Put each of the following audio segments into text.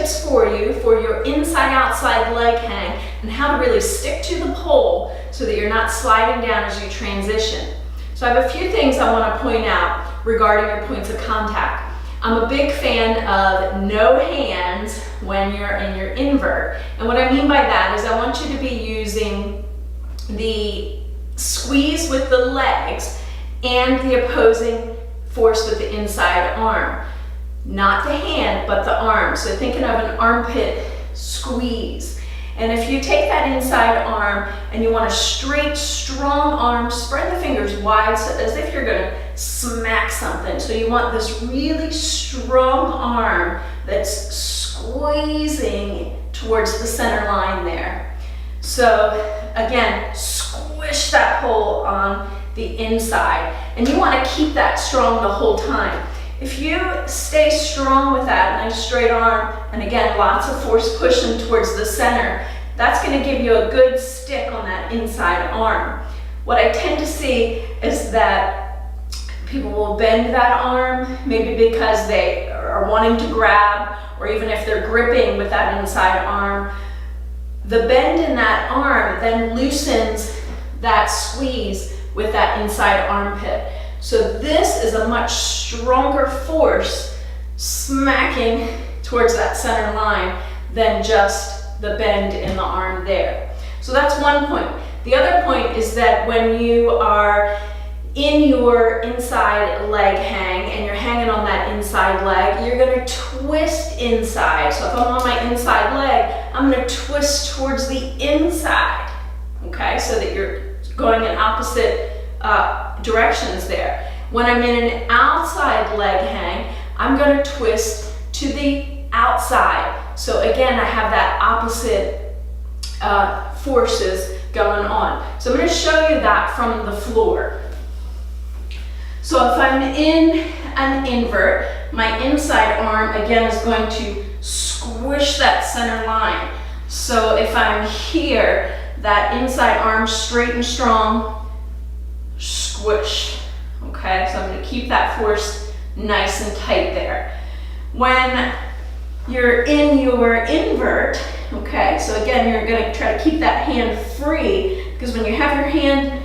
tips for you for your inside-outside leg hang and how to really stick to the pole so that you're not sliding down as you transition. So I have a few things I want to point out regarding your points of contact. I'm a big fan of no hands when you're in your invert. And what I mean by that is I want you to be using the squeeze with the legs and the opposing force with the inside arm. Not the hand, but the arm. So thinking of an armpit squeeze. And if you take that inside arm and you want a straight, strong arm, spread the fingers wide so as if you're gonna smack something. So you want this really strong arm that's squeezing towards the center line there. So again, squish that pole on the inside. And you wanna keep that strong the whole time. If you stay strong with that nice straight arm, and again, lots of force pushing towards the center, that's going to give you a good stick on that inside arm. What I tend to see is that people will bend that arm, maybe because they are wanting to grab, or even if they're gripping with that inside arm. The bend in that arm then loosens that squeeze with that inside armpit. So this is a much stronger force smacking towards that center line than just the bend in the arm there. So that's one point. The other point is that when you are in your inside leg hang and you're hanging on that inside leg, you're going to twist inside. So if I'm on my inside leg, I'm going to twist towards the inside, okay, so that you're going in opposite directions there. When I'm in an outside leg hang, I'm going to twist to the outside. So again, I have that opposite forces going on. So I'm going to show you that from the floor. So if I'm in an invert, my inside arm again is going to squish that center line. So if I'm here, that inside arm straight and strong, squish, okay? So I'm going to keep that force nice and tight there. When you're in your invert, okay, so again, you're going to try to keep that hand free, because when you have your hand,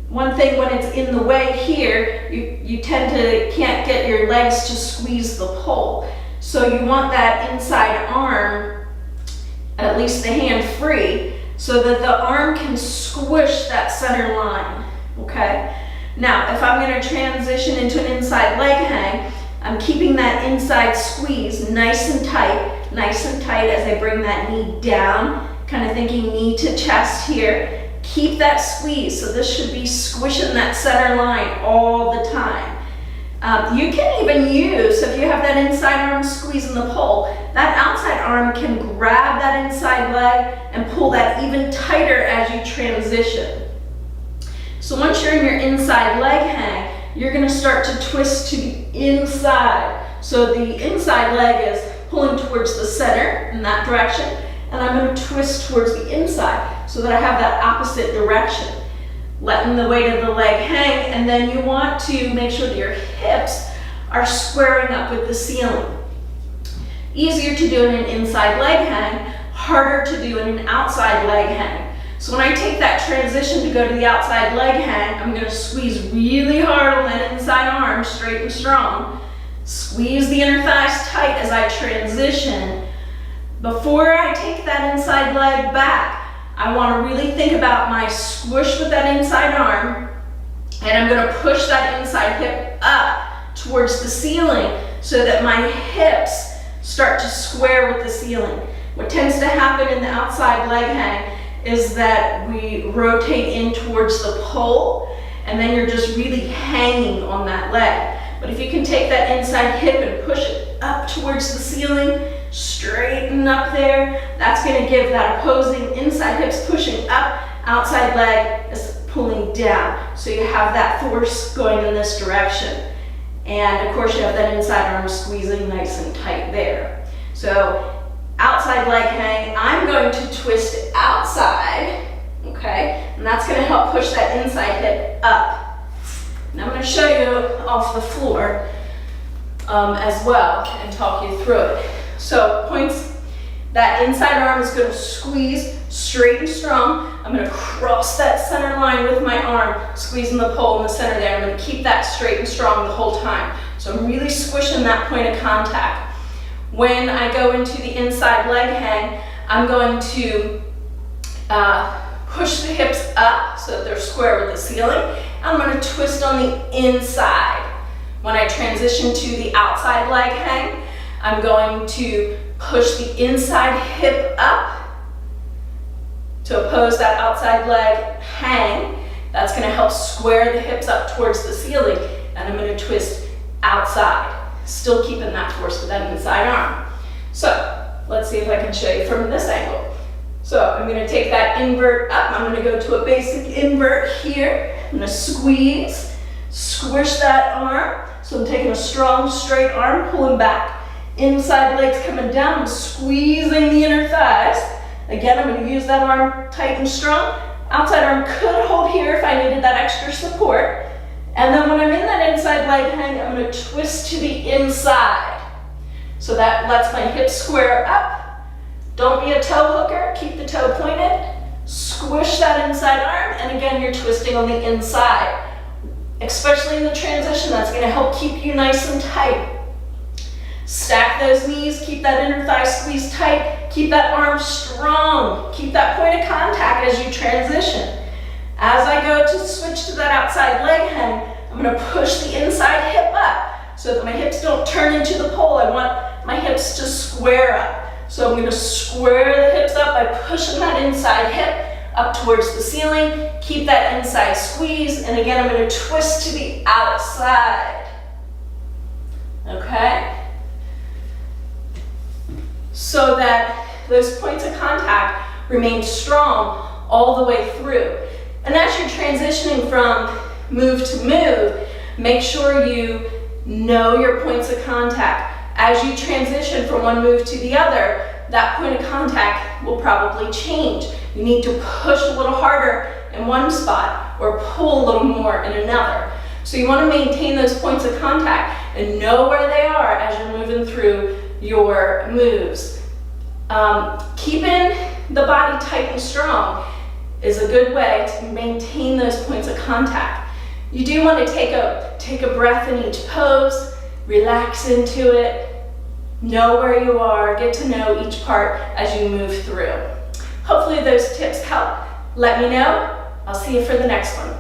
one thing when it's in the way here, you tend to can't get your legs to squeeze the pole. So you want that inside arm, at least the hand free, so that the arm can squish that center line. Okay, now if I'm going to transition into an inside leg hang, I'm keeping that inside squeeze nice and tight as I bring that knee down, kind of thinking knee to chest here. Keep that squeeze, so this should be squishing that center line all the time. You can even use, so if you have that inside arm squeezing the pole, that outside arm can grab that inside leg and pull that even tighter as you transition. So once you're in your inside leg hang, you're going to start to twist to the inside. So the inside leg is pulling towards the center in that direction, and I'm going to twist towards the inside so that I have that opposite direction. Letting the weight of the leg hang, and then you want to make sure that your hips are squaring up with the ceiling. Easier to do in an inside leg hang, harder to do in an outside leg hang. So when I take that transition to go to the outside leg hang, I'm going to squeeze really hard on that inside arm, straight and strong. Squeeze the inner thighs tight as I transition. Before I take that inside leg back, I want to really think about my squish with that inside arm, and I'm going to push that inside hip up towards the ceiling so that my hips start to square with the ceiling. What tends to happen in the outside leg hang is that we rotate in towards the pole, and then you're just really hanging on that leg. But if you can take that inside hip and push it up towards the ceiling, straighten up there, that's going to give that opposing inside hips pushing up, outside leg is pulling down. So you have that force going in this direction. And of course you have that inside arm squeezing nice and tight there. So outside leg hang, I'm going to twist outside, okay? And that's going to help push that inside hip up. And I'm going to show you off the floor as well and talk you through it. So points That inside arm is going to squeeze straight and strong. I'm going to cross that center line with my arm, squeezing the pole in the center there. I'm going to keep that straight and strong the whole time. So I'm really squishing that point of contact. When I go into the inside leg hang, I'm going to push the hips up so that they're square with the ceiling. I'm going to twist on the inside. When I transition to the outside leg hang, I'm going to push the inside hip up to oppose that outside leg hang. That's going to help square the hips up towards the ceiling. And I'm going to twist outside, still keeping that force with that inside arm. So let's see if I can show you from this angle. So I'm going to take that invert up. I'm going to go to a basic invert here. I'm going to squeeze, squish that arm. So I'm taking a strong straight arm, pulling back. Inside leg's coming down, I'm squeezing the inner thighs. Again, I'm going to use that arm tight and strong. Outside arm could hold here if I needed that extra support. And then when I'm in that inside leg hang, I'm going to twist to the inside. So that lets my hips square up. Don't be a toe hooker, keep the toe pointed. Squish that inside arm, and again, you're twisting on the inside. Especially in the transition, that's going to help keep you nice and tight. Stack those knees, keep that inner thigh squeezed tight, keep that arm strong, keep that point of contact as you transition. As I go to switch to that outside leg hang, I'm going to push the inside hip up so that my hips don't turn into the pole. I want my hips to square up. So I'm going to square the hips up by pushing that inside hip up towards the ceiling, keep that inside squeeze, and again I'm going to twist to the outside. Okay? So that those points of contact remain strong all the way through. And as you're transitioning from move to move, make sure you know your points of contact. As you transition from one move to the other, that point of contact will probably change. You need to push a little harder in one spot or pull a little more in another. So you want to maintain those points of contact and know where they are as you're moving through your moves. Keeping the body tight and strong is a good way to maintain those points of contact. You do want to take a breath in each pose, relax into it, know where you are, get to know each part as you move through. Hopefully those tips help. Let me know. I'll see you for the next one.